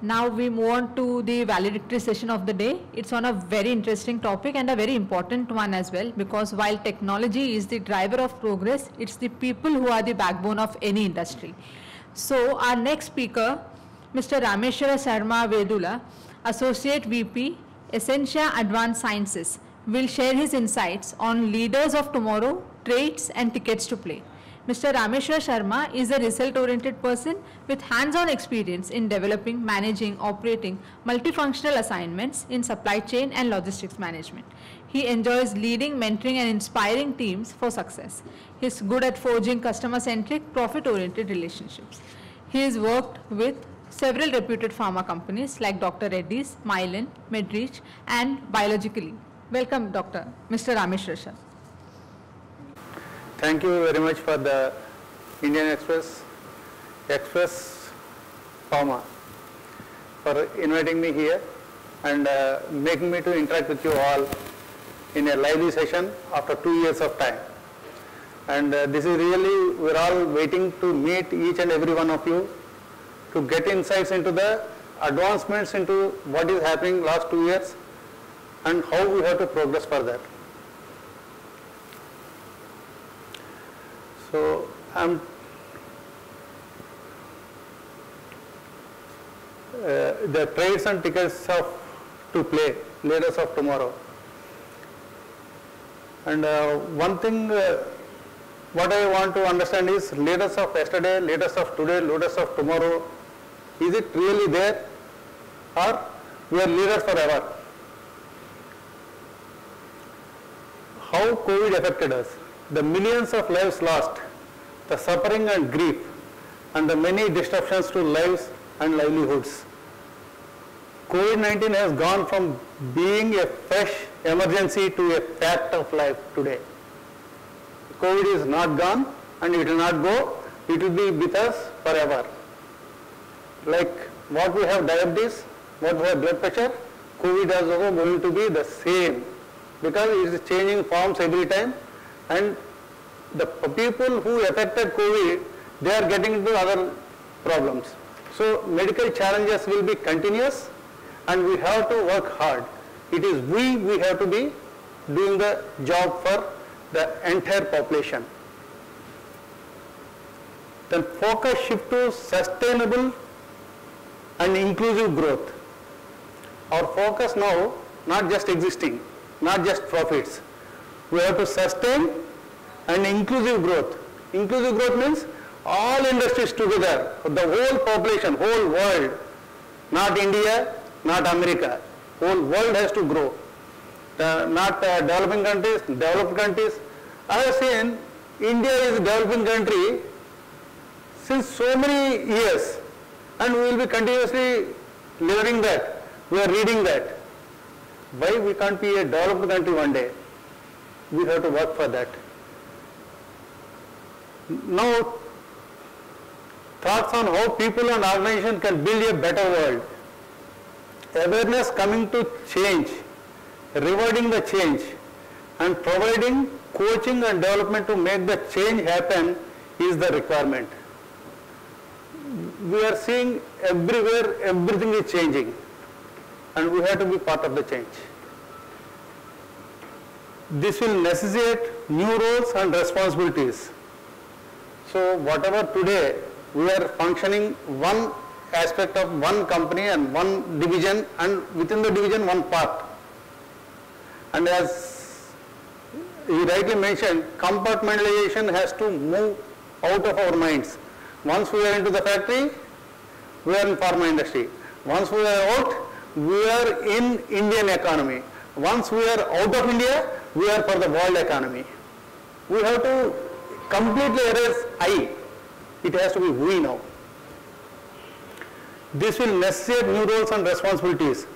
Now we move on to the valedictory session of the day. It's on a very interesting topic and a very important one as well, because while technology is the driver of progress, it's the people who are the backbone of any industry. So our next speaker, Mr. Rameshwara Sharma Vedula, Associate VP, Essentia Advanced Sciences, will share his insights on leaders of tomorrow, traits and tickets to play. Mr. Rameshwar Sharma is a result-oriented person with hands-on experience in developing, managing, operating multifunctional assignments in supply chain and logistics management. He enjoys leading, mentoring and inspiring teams for success. He is good at forging customer-centric, profit-oriented relationships. He has worked with several reputed pharma companies like Dr. Reddy's, Mylan, Medreach and Biologically. Welcome, Mr. Rameshwar Sharma. Thank you very much for the Indian Express Pharma for inviting me here and making me to interact with you all in a lively session after 2 years of time. And this is really, we're all waiting to meet each and every one of you to get insights into the advancements into what is happening last 2 years and how we have to progress further. So the traits and tickets to play, leaders of tomorrow. And one thing what I want to understand is leaders of yesterday, leaders of today, leaders of tomorrow. Is it really there, or we are leaders forever? How COVID affected us? The millions of lives lost, the suffering and grief, and the many disruptions to lives and livelihoods. COVID-19 has gone from being a fresh emergency to a fact of life today. COVID is not gone and it will not go, it will be with us forever. Like what we have diabetes, what we have blood pressure, COVID is also going to be the same, because it is changing forms every time, and the people who affected COVID, they are getting into other problems. So medical challenges will be continuous and we have to work hard. It is we have to be doing the job for the entire population. Then focus shift to sustainable and inclusive growth. Our focus now, not just existing, not just profits. We have to sustain and inclusive growth. Inclusive growth means all industries together, the whole population, whole world, not India, not America, whole world has to grow. Not developing countries, developed countries. I have seen India is a developing country since so many years, and we will be continuously learning that, we are reading that. Why we can't be a developed country one day? We have to work for that. Now, thoughts on how people and organizations can build a better world. Awareness coming to change, rewarding the change, and providing coaching and development to make the change happen is the requirement. We are seeing everywhere, everything is changing, and we have to be part of the change. This will necessitate new roles and responsibilities. So whatever today we are functioning one aspect of one company and one division, and within the division one part. And as you rightly mentioned, compartmentalization has to move out of our minds. Once we are into the factory, we are in pharma industry. Once we are out, we are in Indian economy. Once we are out of India, we are for the world economy. We have to completely erase I. It has to be we now. This will necessitate new roles and responsibilities.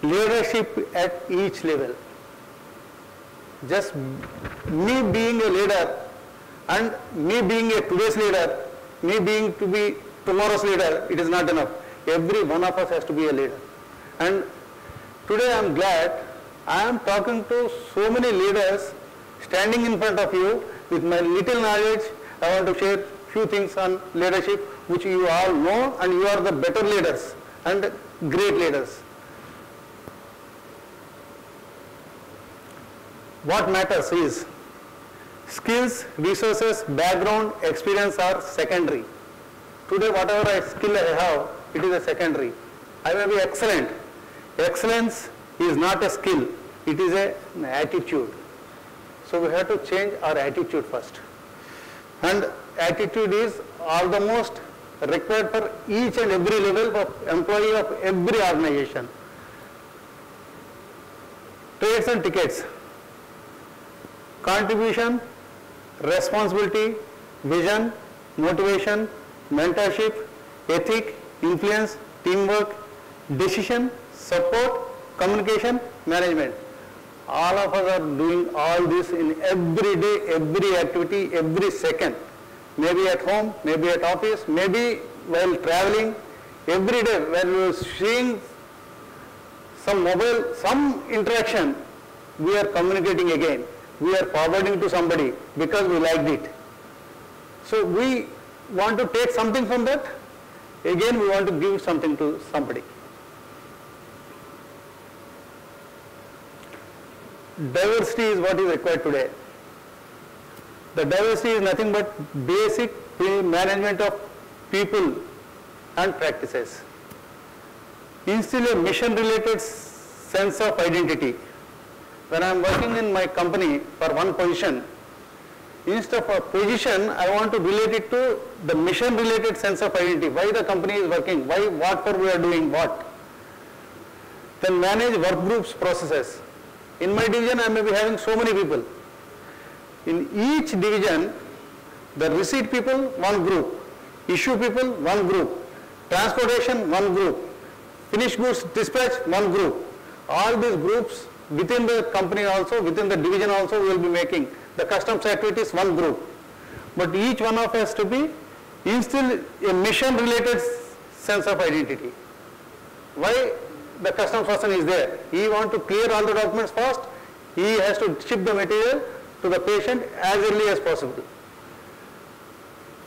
Leadership at each level. Just me being a leader and me being a today's leader, me being to be tomorrow's leader, it is not enough. Every one of us has to be a leader. And today I am glad I am talking to so many leaders standing in front of you with my little knowledge. I want to share few things on leadership which you all know, and you are the better leaders. And great leaders. What matters is skills, resources, background, experience are secondary. Today, whatever skill I have, it is a secondary. I may be excellent. Excellence is not a skill, it is an attitude. So we have to change our attitude first. And attitude is almost required for each and every level of employee of every organization. Trades and tickets. Contribution, responsibility, vision, motivation, mentorship, ethic, influence, teamwork, decision, support, communication, management. All of us are doing all this in every day, every activity, every second. Maybe at home, maybe at office, maybe while traveling. Every day when we are seeing some mobile, some interaction, we are communicating again. We are forwarding to somebody because we liked it. So we want to take something from that. Again, we want to give something to somebody. Diversity is what is required today. The diversity is nothing but basic management of people and practices. Instill a mission-related sense of identity. When I am working in my company for one position, instead of a position, I want to relate it to the mission-related sense of identity. Why the company is working, why, what for we are doing what. Then manage work groups processes. In my division, I may be having so many people. In each division, the receipt people, one group. Issue people, one group. Transportation, one group. Finished goods dispatch, one group. All these groups within the company also, within the division also, we will be making the customs activities one group. But each one of us to be instill a mission-related sense of identity. Why? The customs person is there. He wants to clear all the documents first. He has to ship the material to the patient as early as possible.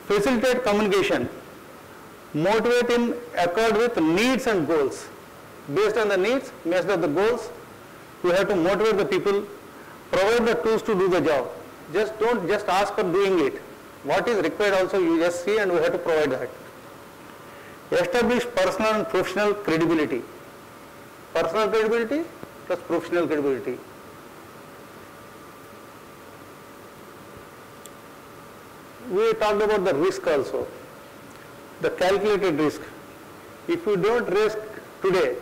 Facilitate communication. Motivate in accord with needs and goals. Based on the needs, based on the goals, we have to motivate the people, provide the tools to do the job. Just don't just ask for doing it. What is required also you just see and we have to provide that. Establish personal and professional credibility. Personal credibility plus professional credibility. We talked about the risk also, the calculated risk. If we don't risk today,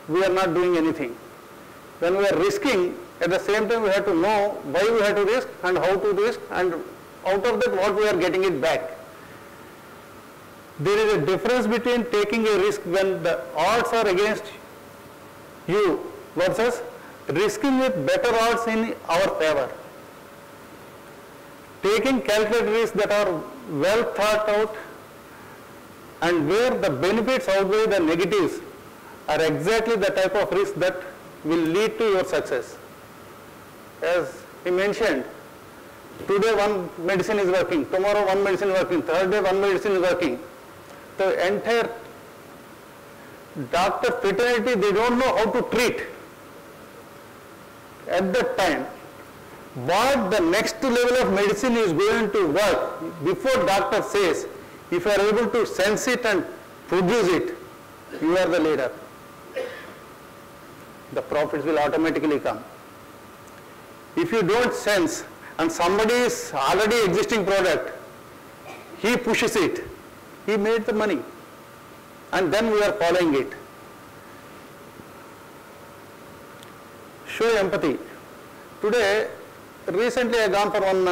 we are not doing anything. When we are risking, at the same time we have to know why we have to risk and how to risk, and out of that what we are getting it back. There is a difference between taking a risk when the odds are against you versus risking with better odds in our favor. Taking calculated risks that are well thought out and where the benefits outweigh the negatives are exactly the type of risk that will lead to your success. As he mentioned, today one medicine is working, tomorrow one medicine is working, third day one medicine is working. The entire doctor fraternity, they don't know how to treat. At that time, what the next level of medicine is going to work, before doctor says, if you are able to sense it and produce it, you are the leader. The profits will automatically come. If you don't sense and somebody is already existing product, he pushes it, he made the money and then we are following it. Show empathy. Today, recently I gone for one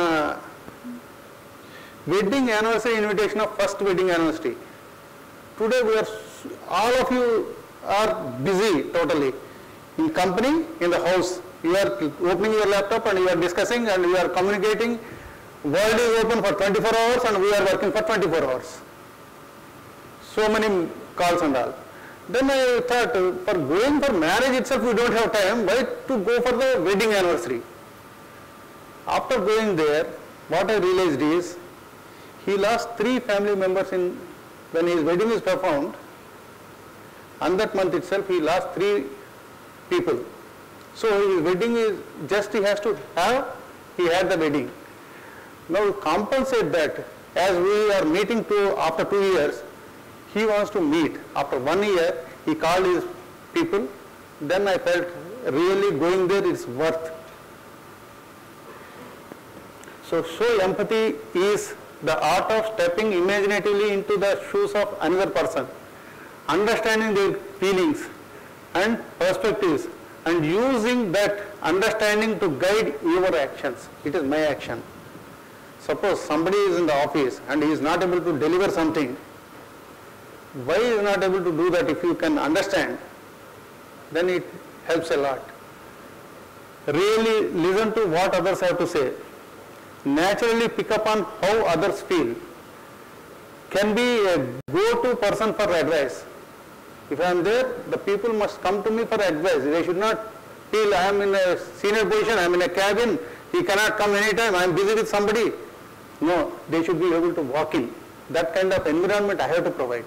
wedding anniversary invitation of first wedding anniversary. Today we are, all of you are busy totally. In company, in the house, you are opening your laptop and you are discussing and you are communicating. World is open for 24 hours and we are working for 24 hours. So many calls and all. Then I thought, for going for marriage itself we don't have time, why to go for the wedding anniversary? After going there, what I realized is, he lost 3 family members when his wedding is performed, and that month itself he lost 3 people. So his wedding is just he has to have, he had the wedding. Now compensate that, as we are meeting after 2 years, he wants to meet. After 1 year, he called his people. Then I felt really going there is worth. So show empathy is the art of stepping imaginatively into the shoes of another person, understanding their feelings and perspectives, and using that understanding to guide your actions. It is my action. Suppose somebody is in the office and he is not able to deliver something. Why is he not able to do that? If you can understand, then it helps a lot. Really listen to what others have to say. Naturally pick up on how others feel. Can be a go-to person for advice. If I am there, the people must come to me for advice. They should not feel I am in a senior position, I am in a cabin, he cannot come anytime, I am busy with somebody. No, they should be able to walk in. That kind of environment I have to provide.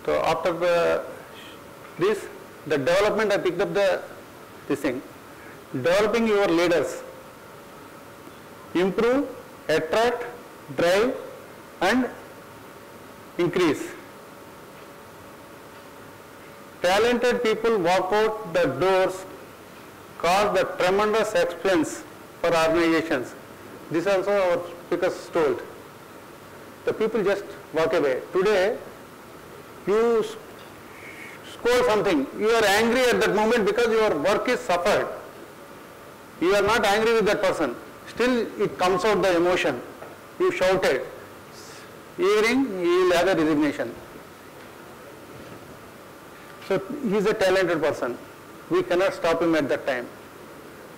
So after the development, I picked up this thing. Developing your leaders. Improve, attract, drive and increase. Talented people walk out the doors, cause the tremendous expense for organizations. This also our speakers told. The people just walk away. Today, you scold something, you are angry at that moment because your work is suffered. You are not angry with that person. Still it comes out the emotion. You shouted. Evening, he will have a resignation. So he is a talented person. We cannot stop him at that time.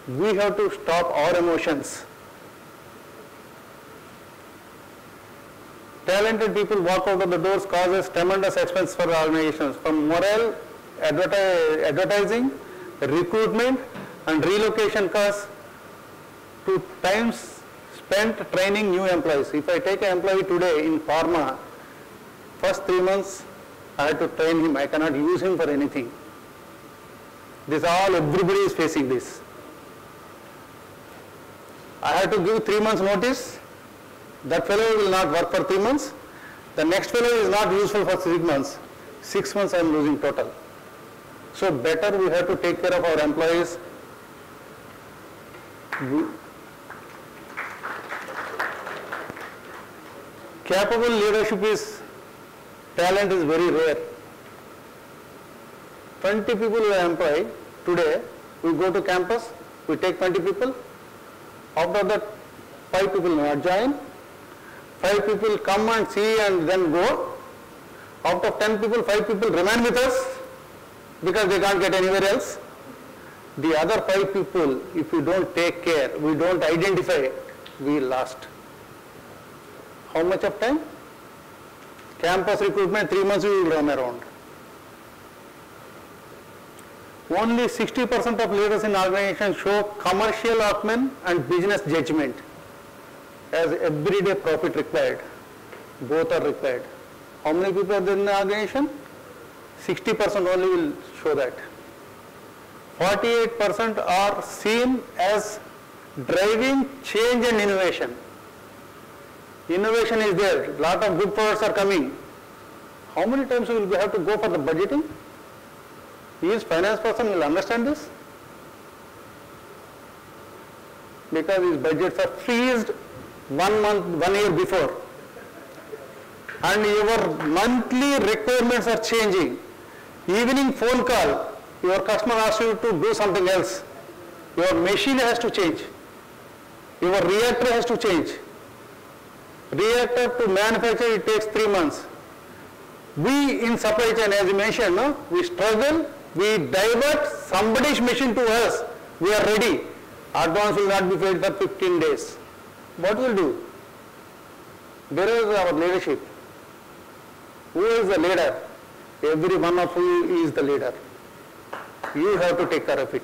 We have to stop our emotions. Talented people walk out of the doors, causes tremendous expense for organizations, from morale, advertising, recruitment and relocation costs to times spent training new employees. If I take an employee today in pharma, first 3 months I have to train him, I cannot use him for anything. This all, everybody is facing this. I have to give 3 months notice. That fellow will not work for 3 months. The next fellow is not useful for 6 months. 6 months I am losing total. So better we have to take care of our employees. Capable leadership talent is very rare. 20 people we employ today, we go to campus, we take 20 people. After that, 5 people not join. 5 people come and see and then go. Out of 10 people, 5 people remain with us because they can't get anywhere else. The other 5 people, if we don't take care, we don't identify, we lost. How much of time? Campus recruitment, 3 months we will run around. Only 60% of leaders in organizations show commercial acumen and business judgment. As everyday profit required, both are required. How many people are there in the organization? 60% only will show that. 48% are seen as driving change and innovation. Innovation is there, lot of good products are coming. How many times will we have to go for the budgeting? He is finance person, will understand this. Because his budgets are freezed 1 month, 1 year before. And your monthly requirements are changing. Evening phone call, your customer asks you to do something else. Your machine has to change. Your reactor has to change. Reactor to manufacture, it takes 3 months. We in supply chain, as you mentioned, no? We struggle, we divert somebody's machine to us. We are ready. Advance will not be paid for 15 days. What will do? Where is our leadership? Who is the leader? Every one of you is the leader. You have to take care of it.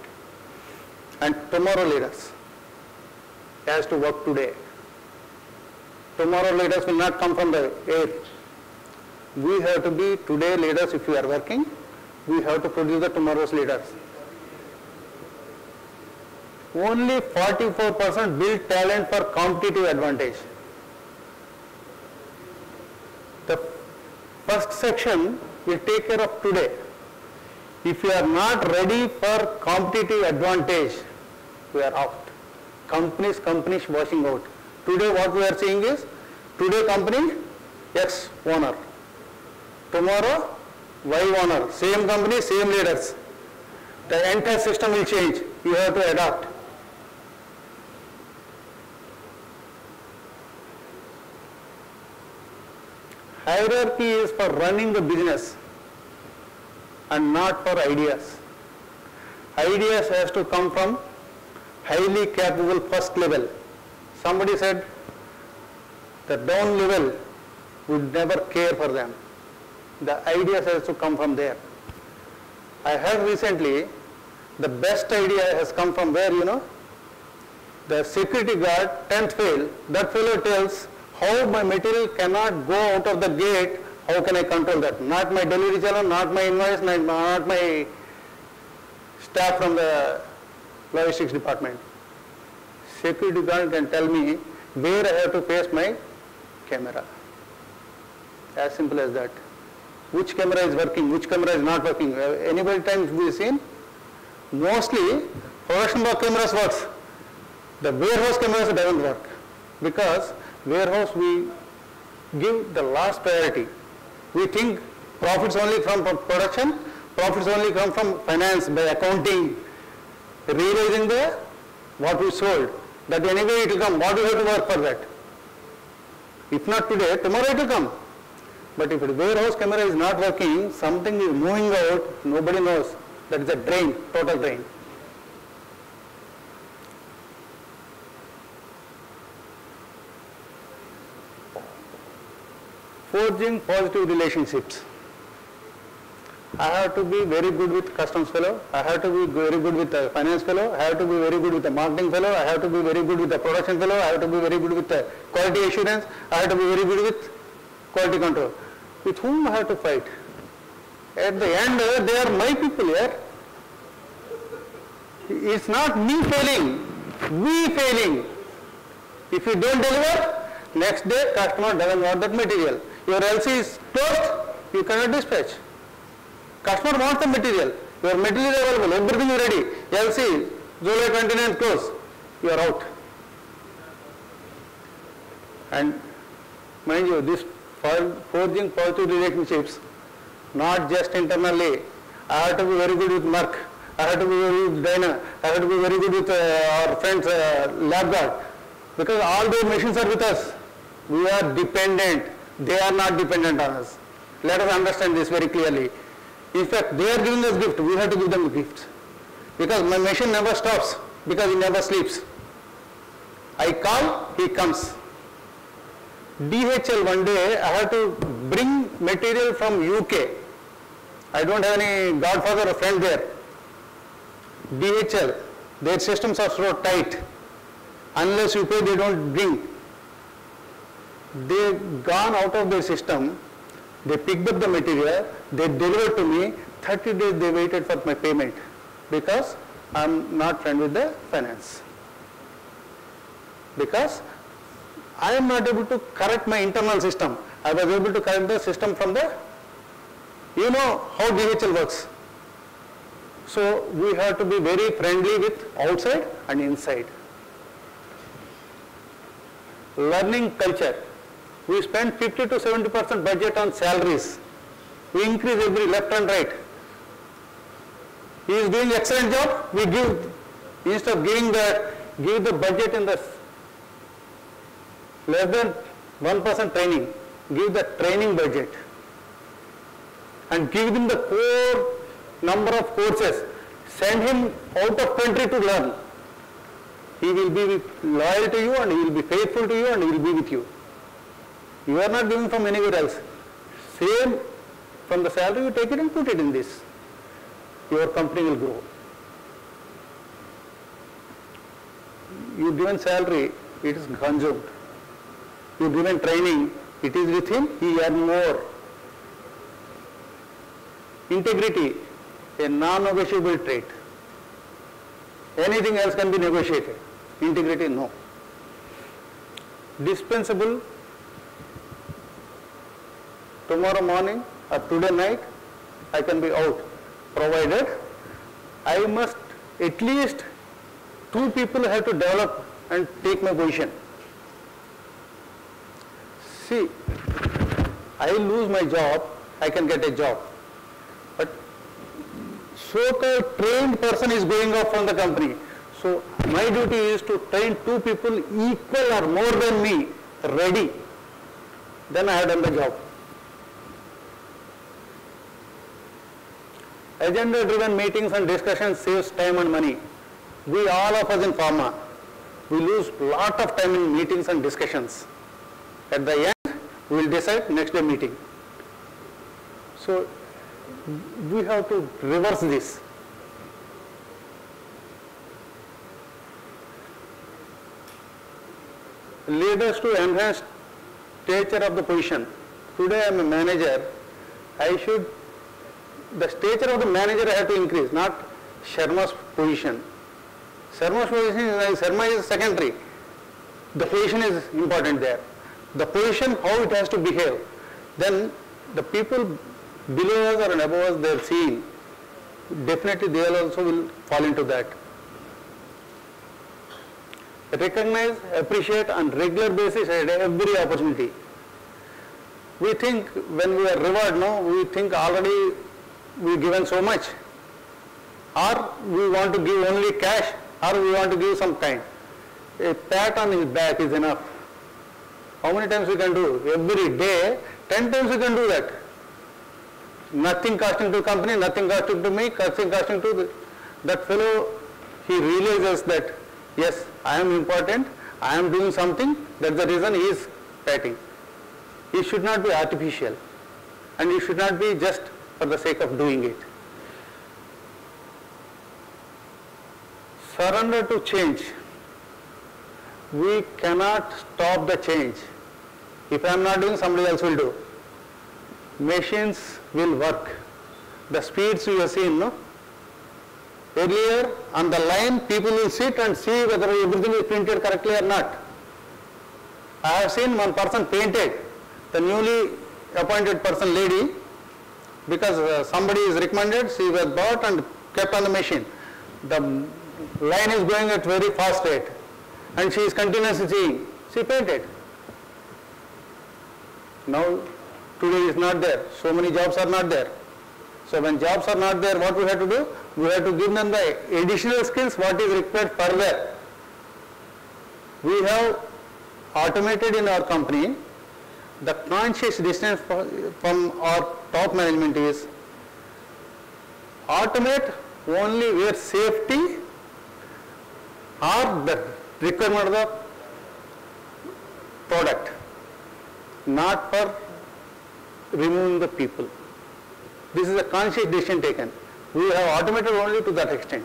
And tomorrow leaders has to work today. Tomorrow leaders will not come from the air. We have to be today leaders if we are working. We have to produce the tomorrow's leaders. Only 44% build talent for competitive advantage. The first section will take care of today. If you are not ready for competitive advantage, we are out. Companies washing out. Today what we are seeing is, today company X owner, tomorrow Y owner, same company, same leaders. The entire system will change. You have to adapt. Hierarchy is for running the business and not for ideas. Ideas has to come from highly capable first level. Somebody said the down level would never care for them. The ideas has to come from there. I heard recently the best idea has come from where, you know, the security guard, 10th fail, that fellow tells how my material cannot go out of the gate, how can I control that? Not my delivery channel, not my invoice, not my staff from the logistics department. Security guard can tell me where I have to place my camera. As simple as that. Which camera is working, which camera is not working. Anybody times we seen? Mostly production block cameras works. The warehouse cameras doesn't work. Because warehouse we give the last priority. We think profits only come from production, profits only come from finance by accounting, realizing the what we sold. That anyway it will come. What do you have to work for that? If not today, tomorrow it will come. But if the warehouse camera is not working, something is moving out, nobody knows. That is a drain, total drain. Forging positive relationships. I have to be very good with customs fellow, I have to be very good with the finance fellow, I have to be very good with the marketing fellow, I have to be very good with the production fellow, I have to be very good with the quality assurance, I have to be very good with quality control. With whom I have to fight? At the end, they are my people here. It's not me failing, we failing. If you don't deliver, next day customer doesn't want that material. Your LC is closed, you cannot dispatch. Customer wants the material, your material is available, everything is ready. LC, July 29th close, you are out. And mind you, this forging positive relationships, not just internally. I have to be very good with Merck, I have to be very good with Dyna, I have to be very good with our friends LabGuard. Because all those machines are with us. We are dependent, they are not dependent on us. Let us understand this very clearly. In fact, they are giving us gift, we have to give them gifts. Because my machine never stops, because he never sleeps. I call, he comes. DHL one day, I have to bring material from UK. I don't have any godfather or friend there. DHL, their systems are so tight. Unless you pay, they don't bring. They gone out of their system, they picked up the material, they delivered to me, 30 days they waited for my payment because I am not friend with the finance. Because I am not able to correct my internal system. I was able to correct the system from the, you know how DHL works. So we have to be very friendly with outside and inside. Learning culture. We spend 50 to 70% budget on salaries. We increase every left and right. He is doing excellent job, we give, instead of give the budget in the less than 1% training, give the training budget and give him the core number of courses, send him out of country to learn. He will be loyal to you and he will be faithful to you and he will be with you. You are not giving from anywhere else. Same from the salary, you take it and put it in this. Your company will grow. You given salary, it is consumed. you give him training, it is with him, he earn more. Integrity, a non-negotiable trait. Anything else can be negotiated. Integrity, no. Dispensable, tomorrow morning or today night, I can be out, provided I must at least 2 people have to develop and take my position. See, I lose my job, I can get a job. But so-called trained person is going off from the company. So my duty is to train 2 people equal or more than me, ready. Then I have done the job. Agenda-driven meetings and discussions saves time and money. We all of us in pharma, we lose lot of time in meetings and discussions. At the end, we will decide next day meeting. So we have to reverse this. Leaders to enhance stature of the position. Today I am a manager, the stature of the manager I have to increase, not Sharma's position. Sharma's position Sharma is secondary. The position is important there. The position, how it has to behave. Then the people below us or above us, they are seeing. Definitely they also will fall into that. Recognize, appreciate on regular basis at every opportunity. We think when we are rewarded, no, we think already we given so much, or we want to give only cash, or we want to give some time. A pat on his back is enough. How many times we can do? Every day, 10 times we can do that. Nothing costing to the company, nothing costing to me, nothing costing to that fellow. He realizes that, yes, I am important, I am doing something, that's the reason he is patting. It should not be artificial, and it should not be just for the sake of doing it. Surrender to change. We cannot stop the change. If I am not doing, somebody else will do. Machines will work. The speeds you have seen, no? Earlier on the line, people will sit and see whether everything is printed correctly or not. I have seen one person painted, the newly appointed person lady, because somebody is recommended, she was bought and kept on the machine. The line is going at very fast rate and she is continuously seeing. She painted. Now today is not there. So many jobs are not there. So when jobs are not there, what we have to do? We have to give them the additional skills, what is required further. We have automated in our company. The conscious decision from our top management is automate only where safety or the requirement of the product, not for removing the people. This is a conscious decision taken. We have automated only to that extent.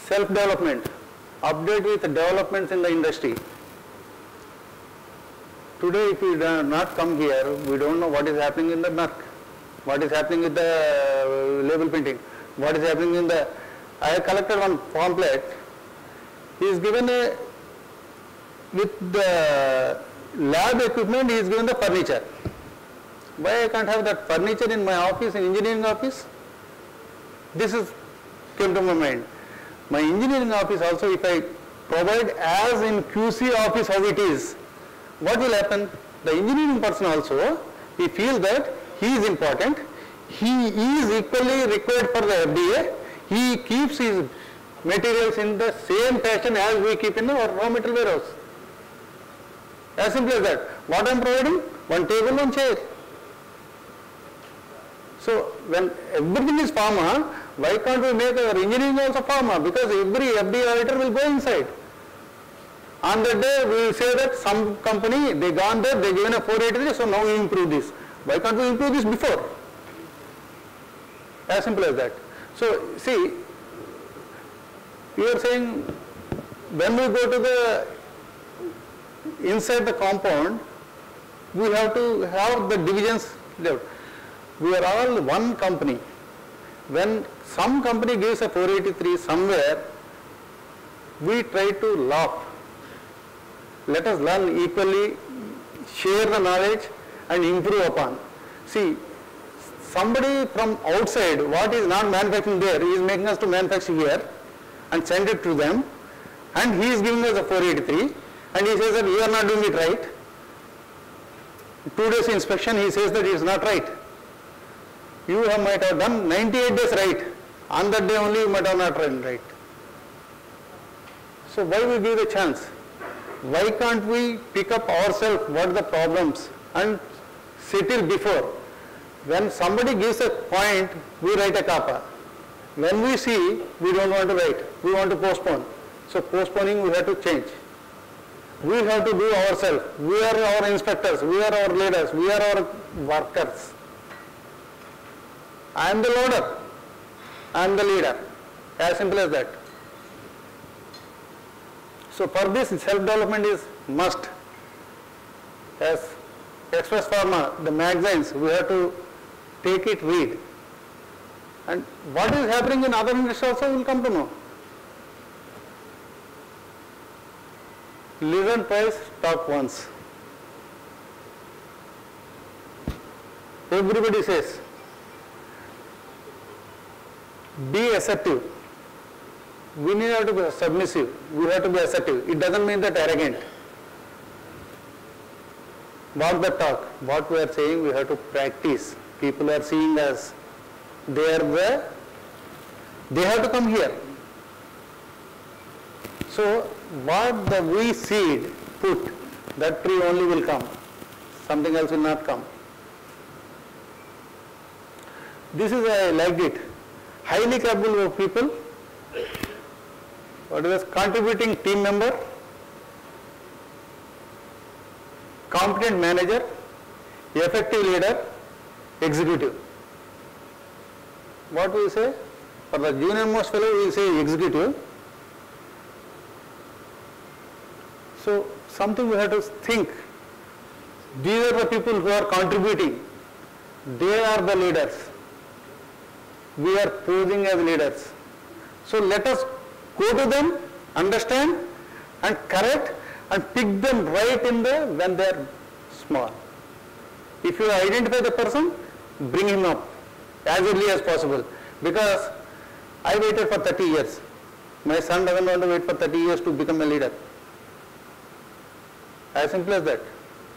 Self-development. Update with developments in the industry. Today, if we do not come here, we don't know what is happening in the Merck, what is happening with the label printing, what is happening in the. I have collected one pamphlet. He is given a, with the lab equipment, he is given the furniture. Why I can't have that furniture in my office, in engineering office? This is came to my mind. My engineering office also, if I provide as in QC office how it is, what will happen? The engineering person also, he feels that he is important, he is equally required for the FDA, he keeps his materials in the same fashion as we keep in our raw material warehouse. As simple as that. What I am providing? One table, one chair. So when everything is pharma, why can't we make our engineering also pharma? Because every FDA auditor will go inside. On that day, we will say that some company, they gone there, they given a 483, so now we improve this. Why can't we improve this before? As simple as that. So see, you are saying when we go to the inside the compound, we have to have the divisions left. We are all one company. When some company gives a 483 somewhere, we try to laugh. Let us learn equally, share the knowledge and improve upon. See, somebody from outside, what is not manufacturing there, he is making us to manufacture here and send it to them, and he is giving us a 483 and he says that you are not doing it right. 2 days inspection, he says that it is not right. You might have done 98 days right. On that day only you might have not done right. So why we give the chance? Why can't we pick up ourselves what are the problems and settle before? When somebody gives a point, we write a kappa. When we see, we don't want to write. We want to postpone. So postponing we have to change. We have to do ourselves. We are our inspectors. We are our leaders. We are our workers. I am the loader. I am the leader. As simple as that. So for this, self-development is must. As Express Pharma, the magazines, we have to take it, read. And what is happening in other industries also we will come to know. Listen twice, talk once. Everybody says, be assertive. We need not to be submissive. We have to be assertive. It doesn't mean that arrogant. Walk the talk. What we are saying, we have to practice. People are seeing us. They have to come here. So what the we seed put, that tree only will come. Something else will not come. This is, I liked it. Highly capable of people. What is this? Contributing team member, competent manager, effective leader, executive. What we say? For the junior most fellow we say executive. So something we have to think. These are the people who are contributing. They are the leaders. We are posing as leaders. So let us go to them, understand and correct and pick them right in the when they are small. If you identify the person, bring him up as early as possible. Because I waited for 30 years. My son doesn't want to wait for 30 years to become a leader. As simple as that.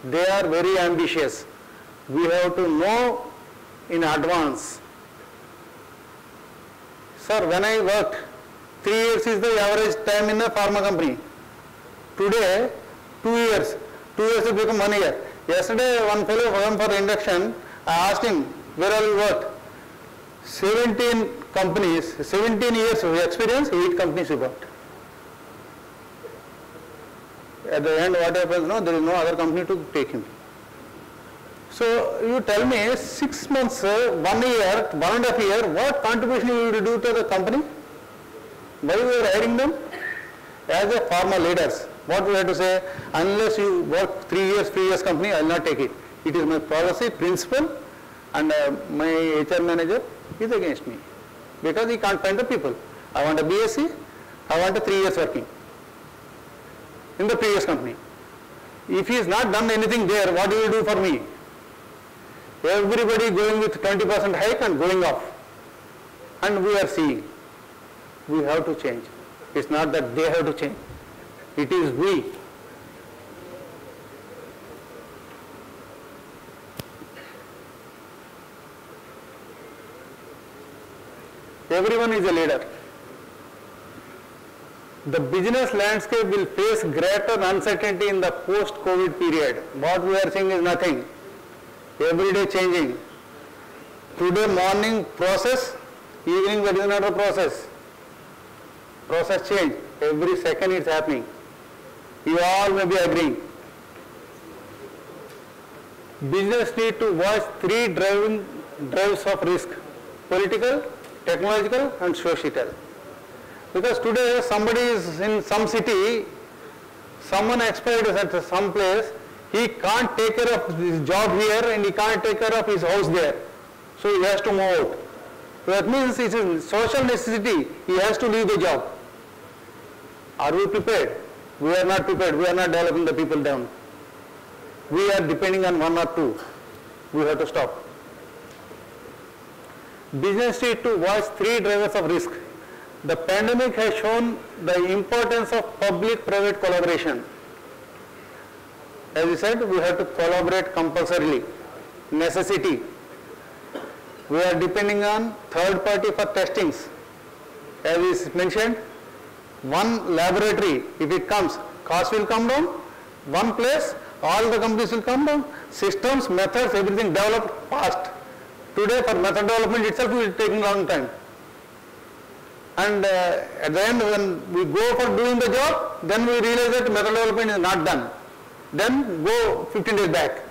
They are very ambitious. We have to know in advance. Sir, when I worked, 3 years is the average time in a pharma company. Today, 2 years. 2 years has become 1 year. Yesterday, one fellow came for induction. I asked him, where have you worked? 17 companies, 17 years of experience, 8 companies he worked. At the end, what happens? No, there is no other company to take him. So you tell me, 6 months, 1 year, 1.5 years, what contribution you will do to the company? Why we are hiring them? As a pharma leaders, what we have to say? Unless you work 3 years, previous company, I will not take it. It is my policy, principle, and my HR manager is against me because he can't find the people. I want a BSc, I want a 3 years working in the previous company. If he has not done anything there, what do you do for me? Everybody going with 20% hike and going off. And we are seeing. We have to change. It's not that they have to change. It is we. Everyone is a leader. The business landscape will face greater uncertainty in the post-COVID period. What we are seeing is nothing. Every day changing. Today morning process, evening that is another process. Process change. Every second it's happening. You all may be agreeing. Business need to watch 3 drives of risk: political, technological and societal. Because today somebody is in some city, someone expired at some place, he can't take care of his job here and he can't take care of his house there. So he has to move out. So that means it's a social necessity, he has to leave the job. Are we prepared? We are not prepared. We are not developing the people down. We are depending on one or two. We have to stop. Business need to watch three drivers of risk. The pandemic has shown the importance of public-private collaboration. As we said, we have to collaborate compulsorily. Necessity. We are depending on third party for testings. As is mentioned, one laboratory, if it comes, cost will come down. One place, all the companies will come down. Systems, methods, everything developed fast. Today for method development itself will take a long time. And at the end when we go for doing the job, then we realize that method development is not done. Then go 15 days back.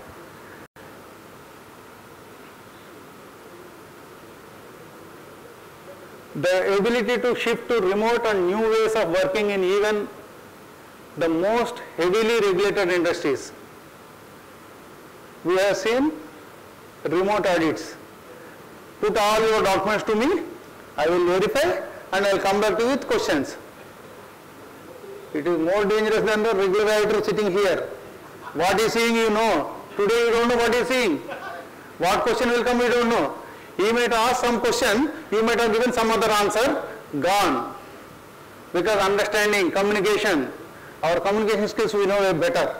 The ability to shift to remote and new ways of working in even the most heavily regulated industries. We have seen remote audits. Put all your documents to me, I will verify and I will come back to you with questions. It is more dangerous than the regular auditor sitting here. What he is seeing you know. Today you don't know what he is seeing. What question will come you don't know. He might ask some question, you might have given some other answer, gone. Because understanding, communication, our communication skills we know better.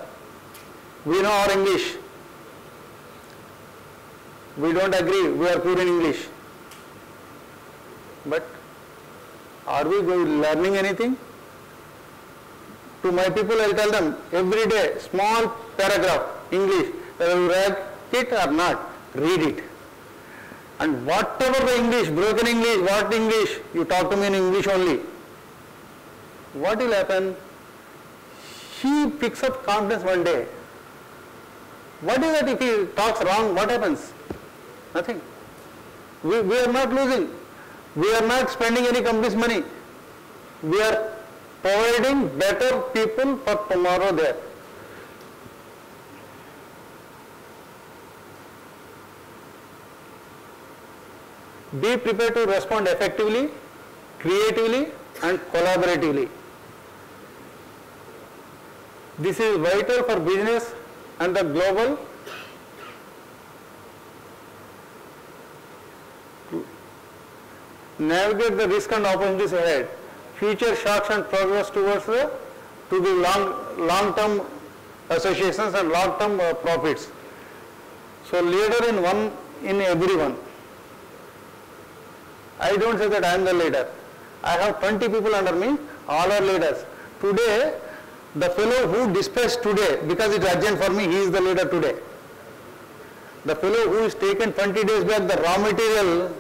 We know our English. We don't agree, we are poor in English. But are we learning anything? To my people I will tell them, every day, small paragraph, English, whether you read it or not, read it. And whatever the English, broken English, what English, you talk to me in English only. What will happen? He picks up confidence one day. What is that if he talks wrong, what happens? Nothing. We are not losing. We are not spending any company's money. We are providing better people for tomorrow there. Be prepared to respond effectively, creatively and collaboratively. This is vital for business and the global navigate the risk and opportunities ahead, future shocks and progress towards the long-term associations and long-term profits. So leader in everyone. I don't say that I am the leader. I have 20 people under me, all are leaders. Today, the fellow who dispatched today, because it is urgent for me, he is the leader today. The fellow who is taken 20 days back the raw material,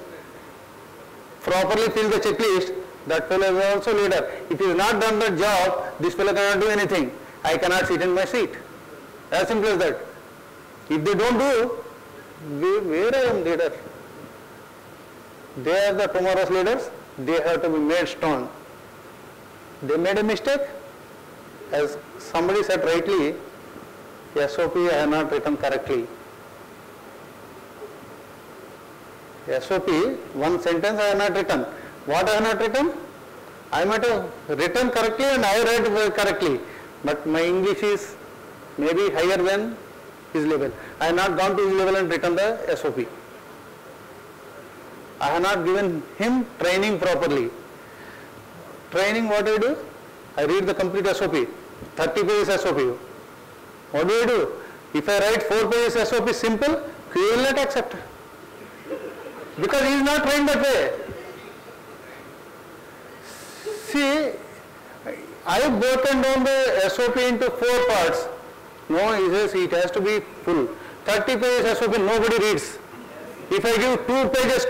properly fill the checklist, that fellow is also leader. If he has not done the job, this fellow cannot do anything. I cannot sit in my seat. As simple as that. If they don't do, where I am leader? They are the tomorrow's leaders. They have to be made strong. They made a mistake. As somebody said rightly, SOP I have not written correctly. SOP, one sentence I have not written. What I have not written? I might have written correctly and I read correctly. But my English is maybe higher than his level. I have not gone to his level and written the SOP. I have not given him training properly. Training, what I do? I read the complete SOP, 30 pages SOP. What do? If I write 4 pages SOP simple, he will not accept. Because he is not trained that way. See, I have broken down the SOP into 4 parts. No, he says it has to be full. 30 pages SOP nobody reads. If I give 2 pages,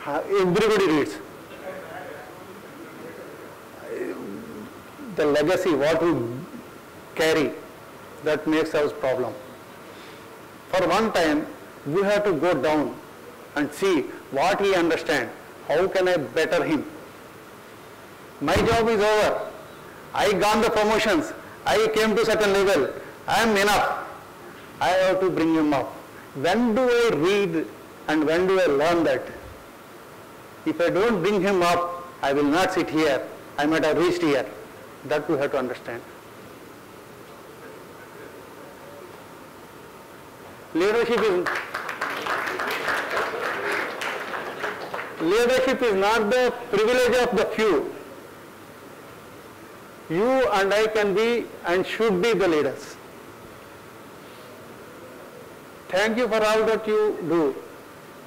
everybody reads. The legacy, what we carry, that makes us problem. For one time, we have to go down and see what he understands. How can I better him? My job is over. I got the promotions. I came to certain level. I am enough. I have to bring him up. When do I read and when do I learn that? If I don't bring him up, I will not sit here. I might have reached here. That we have to understand. Leadership is not the privilege of the few. You and I can be and should be the leaders. Thank you for all that you do.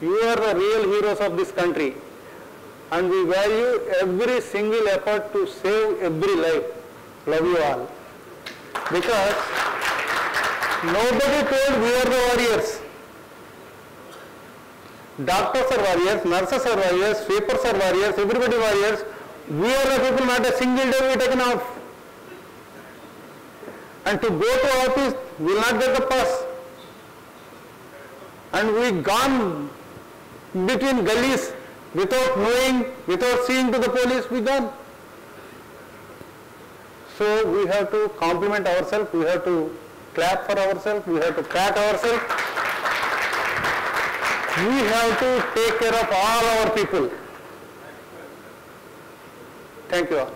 You are the real heroes of this country. And we value every single effort to save every life. Love you all. Because nobody told we are the warriors. Doctors are warriors, nurses are warriors, sweepers are warriors, everybody warriors. We are the people, not a single day we taken off. And to go to office, we will not get the pass. And we gone between gullies without knowing, without seeing to the police, we gone. So we have to compliment ourselves, we have to clap for ourselves, we have to pat ourselves. We have to take care of all our people. Thank you all.